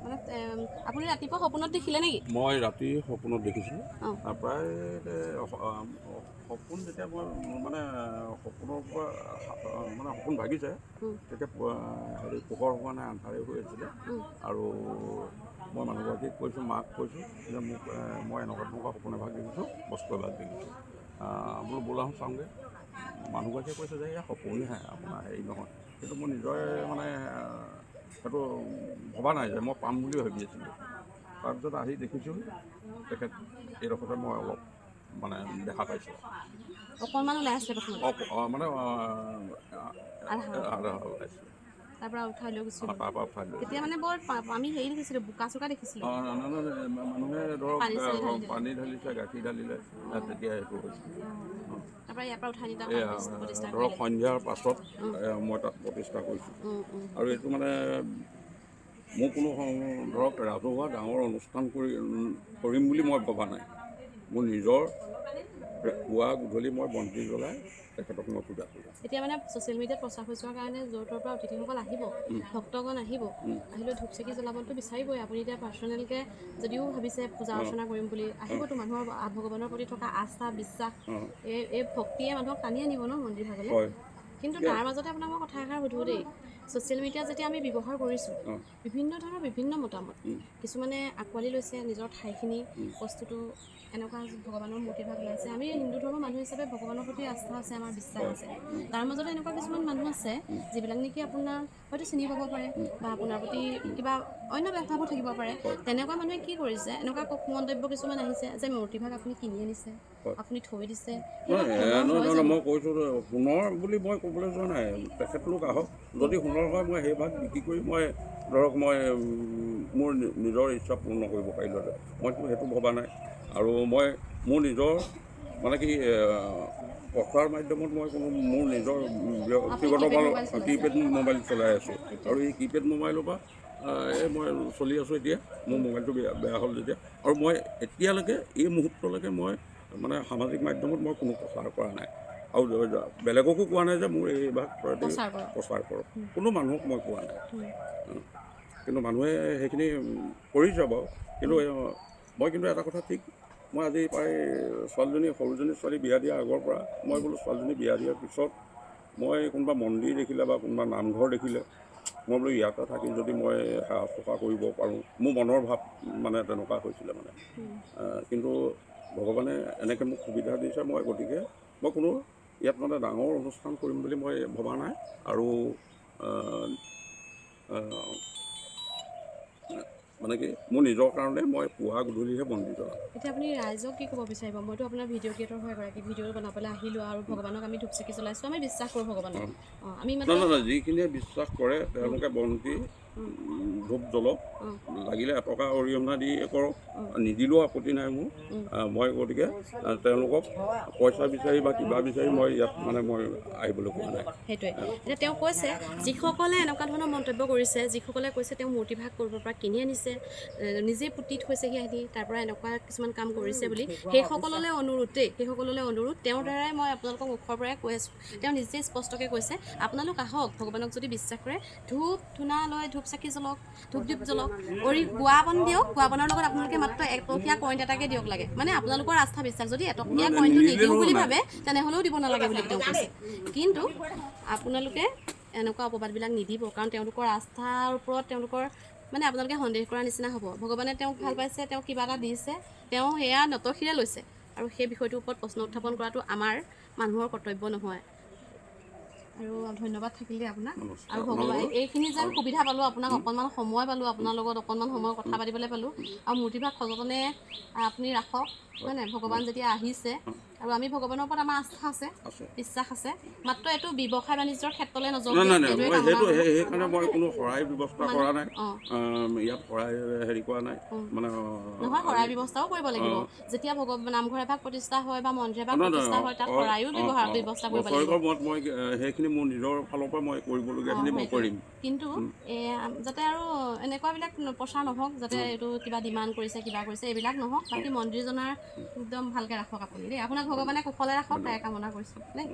মানে আপুনি ৰাতিপুৱা সপোনত দেখিলে নেকি? মই ৰাতি সপোনত দেখিছিলোঁ। প্ৰায় সপোন যেতিয়া মই মানে সপোনৰ পৰা মানে সপোন ভাগিছে তেতিয়া হেৰি পোহৰ হোৱা নাই, আন্ধাৰে হৈ আছিলে। আৰু মই মানুহগৰাকীক কৈছোঁ, মাক কৈছোঁ যে মোক মই এনেকুৱা সপোন এভাগ দেখিছোঁ, বস্তু এভাগ দেখিছোঁ, বোলো বোলাচোন চাওঁগৈ। মানুহগৰাকীয়ে কৈছে যে এয়া সপোনহে, আপোনাৰ হেৰি নহয়। কিন্তু মই নিজৰে মানে সেইটো ভবা নাই যে মই পাম বুলি ভাবি আছিলোঁ। তাৰপিছত আহি দেখিছোঁ তেখেত এইডোখৰতে মই অলপ মানে দেখা পাইছোঁ। অকণমান ওলাই আছিলে মানে আধা ওলাইছিলে। তাৰপৰা উঠাই লৈ গুচি গ'ল। তাৰপৰা উঠাই লৈ তেতিয়া মানে বৰ আমি হেৰি দেখিছিলোঁ, বোকা চোকা দেখিছিলোঁ। মানুহে ধৰক পানী ঢালিছে, গাখীৰ ঢালিলে, তেতিয়া সেইটো হৈছিলে। তাৰপৰা ইয়াৰ পৰা উঠাই নি তাত প্ৰতিষ্ঠা ধৰক সন্ধিয়াৰ পাছত মই তাত প্ৰতিষ্ঠা কৰিছোঁ। আৰু এইটো মানে মোৰ কোনো ধৰক ৰাজহুৱা ডাঙৰ অনুষ্ঠান কৰিম বুলি মই ভবা নাই। মোৰ নিজৰ পুৱা গধূলি মই বন্তি জ্বলাই তেখেতক মই পূজা কৰোঁ। এতিয়া মানে ছ'চিয়েল মিডিয়াত প্ৰচাৰ হৈ যোৱাৰ কাৰণে য'ৰ ত'ৰ পৰা অতিথিসকল আহিব, ভক্তগণ আহিব, আহিলেও ধূপ চাকি জ্বলাবতো বিচাৰিবই। আপুনি এতিয়া পাৰ্চনেলকৈ যদিও ভাবিছে পূজা অৰ্চনা কৰিম বুলি, আহিবতো। মানুহৰ ভগৱানৰ প্ৰতি থকা আস্থা, বিশ্বাস, এই ভক্তিয়ে মানুহক টানি আনিব ন মন্দিৰ ভাগলৈ। কিন্তু তাৰ মাজতে আপোনাক মই কথা এষাৰ সুধোঁ দেই। ছ'চিয়েল মিডিয়া যেতিয়া আমি ব্যৱহাৰ কৰিছোঁ, বিভিন্ন ধৰণৰ বিভিন্ন মতামত, কিছুমানে আঁকোৱালি লৈছে নিজৰ ঠাইখিনি, বস্তুটো এনেকুৱা ভগৱানৰ মূৰ্তিভাগ ওলাইছে। আমি হিন্দু ধৰ্মৰ মানুহ হিচাপে ভগৱানৰ প্ৰতি আস্থা আছে, আমাৰ বিশ্বাস আছে। তাৰ মাজতে এনেকুৱা কিছুমান মানুহ আছে যিবিলাক নেকি আপোনাৰ হয়তো চিনি পাব পাৰে বা আপোনাৰ প্ৰতি কিবা অন্য ব্যাখ্যাবোৰ থাকিব পাৰে। তেনেকুৱা মানুহে কি কৰিছে, এনেকুৱা মন্তব্য কিছুমান আহিছে যে মূৰ্তিভাগ আপুনি কিনি আনিছে, আপুনি থৈ দিছে। নহয়, মই কৈছোঁ সোণৰ বুলি মই ক'বলৈ যোৱা নাই। তেখেতলোক আহক, যদি সোণৰ হয় মই সেই ভাগ বিক্ৰী কৰি মই ধৰক মই মোৰ নিজৰ ইচ্ছা পূৰ্ণ কৰিব পাৰিলোঁহেঁতেন। মইতো সেইটো ভবা নাই। আৰু মই মোৰ নিজৰ মানে কি প্ৰচাৰ মাধ্যমত মই কোনো মোৰ নিজৰ ব্যক্তিগত কিপেড মোবাইল চলাই আছোঁ। আৰু এই কিপেড মোবাইলৰ পৰা মই চলি আছোঁ এতিয়া। মোৰ মোবাইলটো বেয়া হ'ল যেতিয়া। আৰু মই এতিয়ালৈকে এই মুহূৰ্তলৈকে মই মানে সামাজিক মাধ্যমত মই কোনো প্ৰচাৰ কৰা নাই। আৰু বেলেগকো কোৱা নাই যে মোৰ এই ভাগ প্ৰচাৰ কৰক। কোনো মানুহক মই কোৱা নাই। কিন্তু মানুহে সেইখিনি কৰিছে বাৰু। কিন্তু মই কিন্তু এটা কথা ঠিক, মই আজি প্ৰায় সৰুজনী ছোৱালী বিয়া দিয়াৰ আগৰ পৰা মই বোলো ছোৱালীজনী বিয়া দিয়াৰ পিছত মই কোনোবা মন্দিৰ দেখিলে বা কোনোবা নামঘৰ দেখিলে মই বোলো ইয়াতে থাকি যদি মই সেৱা চফা কৰিব পাৰোঁ, মোৰ মনৰ ভাৱ মানে তেনেকুৱা হৈছিলে মানে। কিন্তু ভগৱানে এনেকৈ মোক সুবিধা দিছে, মই গতিকে মই কোনো ইয়াত মানে ডাঙৰ অনুষ্ঠান কৰিম বুলি মই ভবা নাই। আৰু মানে কি মোৰ নিজৰ কাৰণে মই পুৱা গধূলিহে বন্তি জ্বলাওঁ। এতিয়া আপুনি ৰাইজক কি ক'ব বিচাৰিব? মইতো আপোনাৰ ভিডিঅ' ক্ৰিয়েটৰ হয়, এগৰাকী ভিডিঅ' বনাবলৈ আহিলোঁ আৰু ভগৱানক আমি ধূপ চাকি জ্বলাইছোঁ, আমি বিশ্বাস কৰোঁ ভগৱানক। আমি নহয়, যিখিনিয়ে বিশ্বাস কৰে তেওঁলোকে বন্তি ধূপ জ্বলক, লাগিলে এটকা অৰিহণা দি কৰক, নিদিলেও আপত্তি নাই মোৰ। মই গতিকে তেওঁলোকক পইচা বিচাৰি বা কিবা বিচাৰি মই ইয়াত মানে মই আহিবলৈ কোৱা নাই। সেইটোৱে। এতিয়া তেওঁ কৈছে, যিসকলে এনেকুৱা ধৰণৰ মন্তব্য কৰিছে, যিসকলে কৈছে তেওঁ মূৰ্তিভাগ ক'ৰবাৰ পৰা কিনি আনিছে, নিজে পুতি থৈছেহি আহি, তাৰ পৰা এনেকুৱা কিছুমান কাম কৰিছে বুলি, সেইসকললৈ অনুৰোধ, তেওঁৰ দ্বাৰাই মই আপোনালোকক মুখৰ পৰাই কৈ আছোঁ। তেওঁ নিজে স্পষ্টকৈ কৈছে, আপোনালোক আহক, ভগৱানক যদি বিশ্বাস কৰে, ধূপ ধূনা লৈ ধূপ চাকি জ্বলক, ধূপ জ্বলক, গুৱা বন দিয়ক। গুৱা বনৰ লগত আপোনালোকে মাত্ৰ এটকীয়া কইন এটাকে দিয়ক লাগে। মানে আপোনালোকৰ আস্থা বিশ্বাস, যদি এটকীয়া কইনটো নিদিওঁ বুলি ভাবে তেনেহ'লেও দিব নালাগে বুলি তেওঁ কৈছে। কিন্তু আপোনালোকে এনেকুৱা অপবাদবিলাক নিদিব, কাৰণ তেওঁলোকৰ আস্থাৰ ওপৰত তেওঁলোকৰ মানে আপোনালোকে সন্দেহ কৰাৰ নিচিনা হ'ব। ভগৱানে তেওঁক ভাল পাইছে, তেওঁক কিবা এটা দিছে, তেওঁ সেয়া নতশিৰে লৈছে। আৰু সেই বিষয়টোৰ ওপৰত প্ৰশ্ন উত্থাপন কৰাটো আমাৰ মানুহৰ কৰ্তব্য নহয়। আৰু ধন্যবাদ থাকিলে আপোনাক। আৰু ভগৱান এইখিনি যেন সুবিধা পালোঁ, আপোনাক অকণমান সময় পালোঁ, আপোনাৰ লগত অকণমান সময় কথা পাতিবলৈ পালোঁ। আৰু মূৰ্তিভাগ সযতনে আপুনি ৰাখক, হয় নাই? ভগৱান যেতিয়া আহিছে, আৰু আমি ভগৱানৰ ওপৰত আমাৰ আস্থা আছে, বিশ্বাস আছে। মাত্ৰ এইটো ব্যৱসায় বাণিজ্যৰ ক্ষেত্ৰলৈ নাযাওক। সেইকাৰণে মই কোনো শৰাই ব্যৱস্থা কৰা নাই। ইয়াত শৰাই হেৰি কৰা নাই মানে। নহয়, শৰাই ব্যৱস্থাও কৰিব লাগিব। যেতিয়া নামঘৰ এভাগ প্ৰতিষ্ঠা হয় বা মন্দিৰ এভাগ প্ৰতিষ্ঠা হয়, তাত শৰাইও ব্যৱস্থা কৰিব লাগিব। মই সেইখিনি মোৰ নিজৰ ফালৰ পৰা মই কৰিবলগীয়াখিনি মই কৰিম। কিন্তু যাতে আৰু এনেকুৱাবিলাক প্ৰচাৰ নহওক, যাতে এইটো কিবা ডিমাণ্ড কৰিছে, কিবা কৰিছে, এইবিলাক নহওক। বাকী মন্দিৰজনৰ একদম ভালকৈ ৰাখক আপুনি দেই। আপোনাক ভগৱানে কুশলে ৰাখক, তাৰে কামনা কৰিছোঁ দেই।